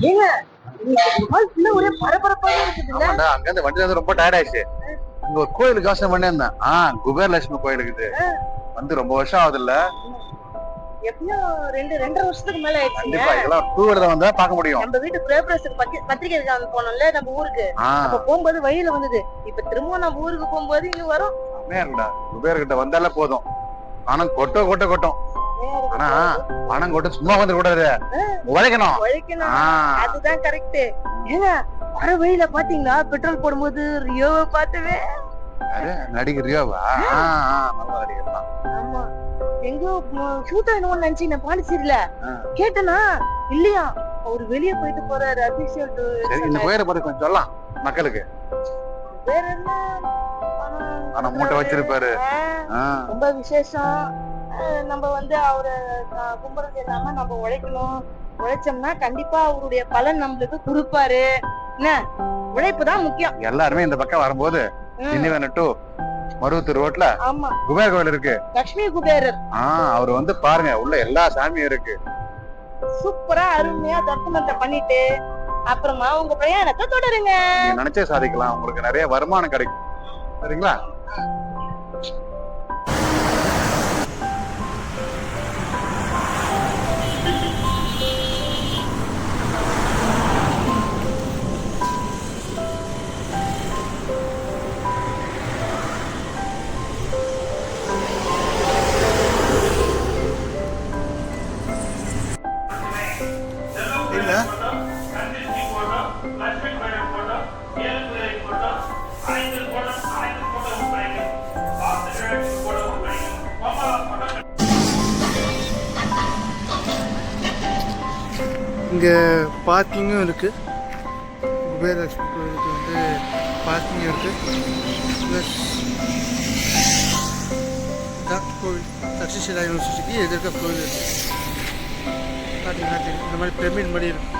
ஏங்க ஒரே பரபரப்பாவே இருக்குதுல்ல. அங்க இருந்து வண்டியில வந்து ரொம்ப டயர்ட் ஆயிடுச்சு. இங்க ஒரு கோயிலுக்கு யோசனை பண்ணியிருந்தேன். குபேரலட்சுமி கோயில் இருக்குது. வந்து ரொம்ப வருஷம் ஆகுது இல்ல. எப்படியும் 2.5 வருஷத்துக்கு மேல ஆயிடுச்சுங்க. கண்டிப்பா இதெல்லாம் டூ வீலர்ல வந்தா பார்க்க முடியும். நம்ம வீட்டு பிரேப்ரஸ்க்கு பத்திரிக்கை எடுக்க போனோம்ல நம்ம ஊருக்கு. அப்ப போகும்போது வழியில வந்தது. இப்ப திரும்ப நம்ம ஊருக்கு போகும்போது இங்க வரும். செம்மையா இருக்குடா. குபேர் கிட்ட வந்தாலே போதும். பணம் கொட்டும். ஆனா பணம் கொட்ட சும்மா வந்து கூடாது. உழைக்கணும். அதுதான் கரெக்ட். ஏங்க வர வழியில பாத்தீங்களா பெட்ரோல் போடும்போது ரியோவை பார்த்தவே. நடிகர் ரியோவா? நல்ல நடிகர் தான். ஆமா. எங்கோ ஷூட் ஆயிடுவோம்னு நினைச்சு நான் பாண்டிச்சேரியில கேட்டனா இல்லையா அவரு வெளியே போயிட்டு போறாரு அபிஷேக். இந்த கோயிலை பத்தி கொஞ்சம் சொல்லலாம் மக்களுக்கு. வேற என்ன ஆனா மூட்டை வச்சிருப்பாரு. ரொம்ப விசேஷம். நம்ம வந்து அவரை கும்பிடுறது இல்லாம நம்ம உழைக்கணும். உழைச்சோம்னா கண்டிப்பா அவருடைய பலன் நம்மளுக்கு கொடுப்பாரு. என்ன உழைப்பு தான் முக்கியம். எல்லாருமே இந்த பக்கம் வரும்போது மருவத்தூர் ரோட்ல குபேர் கோயில் இருக்கு. லட்சுமி குபேரர். அவர் வந்து பாருங்க உள்ள எல்லா சாமியும் இருக்கு. சூப்பரா அருமையா தரிசனத்தை பண்ணிட்டு அப்புறமா உங்க பிரயாணத்தை தொடருங்க. நினைச்சே சாதிக்கலாம். உங்களுக்கு நிறைய வருமானம் கிடைக்கும். சரிங்களா? இங்கே பார்க்கிங்கும் இருக்குது. குபேரலட்சுமி கோயிலுக்கு வந்து பார்க்கிங் இருக்குது. ப்ளஸ் டாக்டர் கோவில் தக்ஷசிலா யூனிவர்சிட்டிக்கு எதிர்க்க கோவில் இருக்குது. பார்த்தீங்கன்னா இந்த மாதிரி பிரமிட் மாதிரி இருக்கும்.